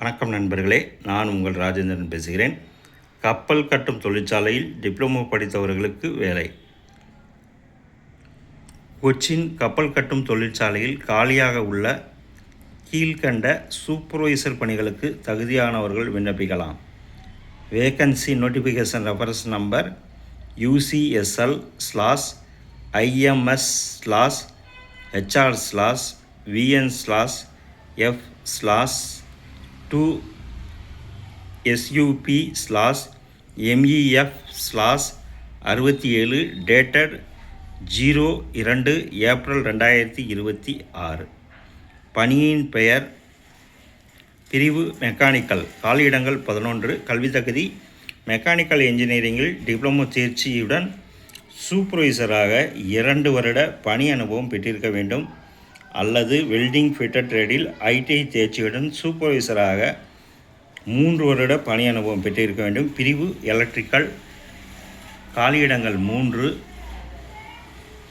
வணக்கம் நண்பர்களே, நான் உங்கள் ராஜேந்திரன் பேசுகிறேன். கப்பல் கட்டும் தொழிற்சாலையில் டிப்ளமோ படித்தவர்களுக்கு வேலை. கொச்சின் கப்பல் கட்டும் தொழிற்சாலையில் காலியாக உள்ள கீழ்கண்ட சூப்பர்வைசர் பணிகளுக்கு தகுதியானவர்கள் விண்ணப்பிக்கலாம். Vacancy notification reference number UCSL/IMS/F/2SUP/MEF/67 dated 02 April 2026. பணியின் பெயர் பிரிவு மெக்கானிக்கல். காலியிடங்கள் 11. கல்வி தகுதி மெக்கானிக்கல் இன்ஜினியரிங்கில் டிப்ளமோ தேர்ச்சியுடன் சூப்பர்வைசராக 2 வருட பணி அனுபவம் பெற்றிருக்க வேண்டும் அல்லது வெல்டிங் ஃபிட்டர் ட்ரேடில் ITI தேர்ச்சியுடன் சூப்பர்வைசராக 3 வருட பணி அனுபவம் பெற்றிருக்க வேண்டும். பிரிவு எலக்ட்ரிக்கல். காலியிடங்கள் 3.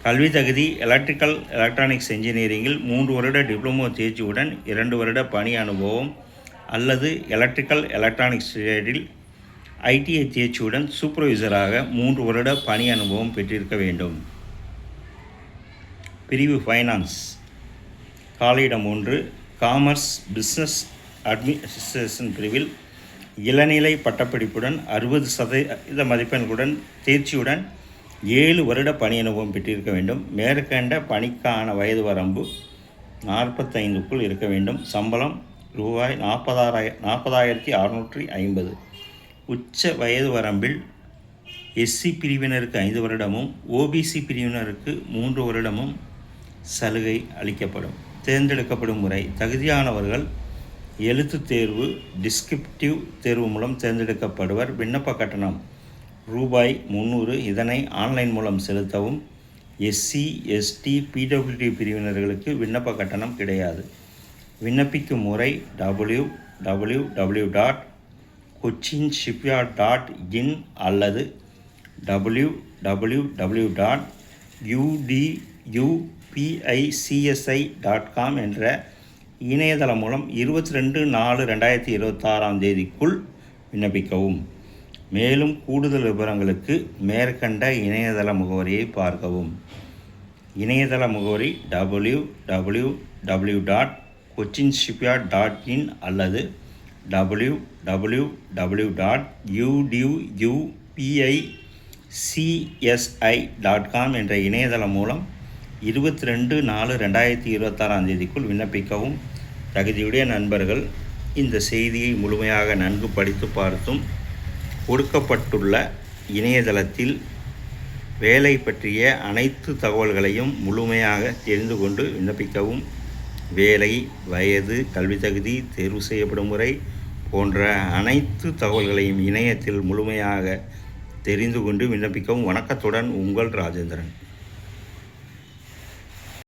கல்வி தகுதி எலக்ட்ரிக்கல் எலக்ட்ரானிக்ஸ் இன்ஜினியரிங்கில் 3 வருட டிப்ளமோ தேர்ச்சியுடன் 2 வருட பணி அனுபவம் அல்லது எலக்ட்ரிக்கல் எலக்ட்ரானிக்ஸ் ட்ரேடில் ITI தேர்ச்சியுடன் சூப்பர்வைசராக 3 வருட பணி அனுபவம் பெற்றிருக்க வேண்டும். பிரிவு ஃபைனான்ஸ். காலியிடம் 1. காமர்ஸ் பிஸ்னஸ் அட்மினிஸ்ட்ரேஷன் பிரிவில் இளநிலை பட்டப்படிப்புடன் 60% மதிப்பெண்களுடன் தேர்ச்சியுடன் 7 வருட பணி அனுபவம் பெற்றிருக்க வேண்டும். மேற்கண்ட பணிக்கான வயது வரம்பு 45க்குள் இருக்க வேண்டும். சம்பளம் ரூபாய் 40,650. உச்ச வயது வரம்பில் SC பிரிவினருக்கு 5 வருடமும் OBC பிரிவினருக்கு 3 வருடமும் சலுகை அளிக்கப்படும். தேர்ந்தெடுக்கப்படும் முறை: தகுதியானவர்கள் எழுத்து தேர்வு, டிஸ்கிரிப்டிவ் தேர்வு மூலம் தேர்ந்தெடுக்கப்படுவர். விண்ணப்ப கட்டணம் ரூபாய் 300. இதனை ஆன்லைன் மூலம் செலுத்தவும். SC ST PWD பிரிவினர்களுக்கு விண்ணப்ப கட்டணம் கிடையாது. விண்ணப்பிக்கும் முறை: www.cochinshipyard.in அல்லது www.udupicsi.com என்ற இணையதளம் மூலம் 22/4/2026 விண்ணப்பிக்கவும். மேலும் கூடுதல் விவரங்களுக்கு மேற்கண்ட இணையதள முகவரியை பார்க்கவும். இணையதள முகவரி www.cochinshipyard.in அல்லது www.udupicsi.com என்ற இணையதளம் மூலம் 22/4/2026 விண்ணப்பிக்கவும். தகுதியுடைய நண்பர்கள் இந்த செய்தியை முழுமையாக நன்கு படித்து பார்த்தும் கொடுக்கப்பட்டுள்ள இணையதளத்தில் வேலை பற்றிய அனைத்து தகவல்களையும் முழுமையாக தெரிந்து கொண்டு விண்ணப்பிக்கவும். வேலை, வயது, கல்வி தகுதி, தேர்வு செய்யப்படும் முறை போன்ற அனைத்து தகவல்களையும் இணையத்தில் முழுமையாக தெரிந்து கொண்டு விண்ணப்பிக்கவும். வணக்கத்துடன் உங்கள் ராஜேந்திரன்.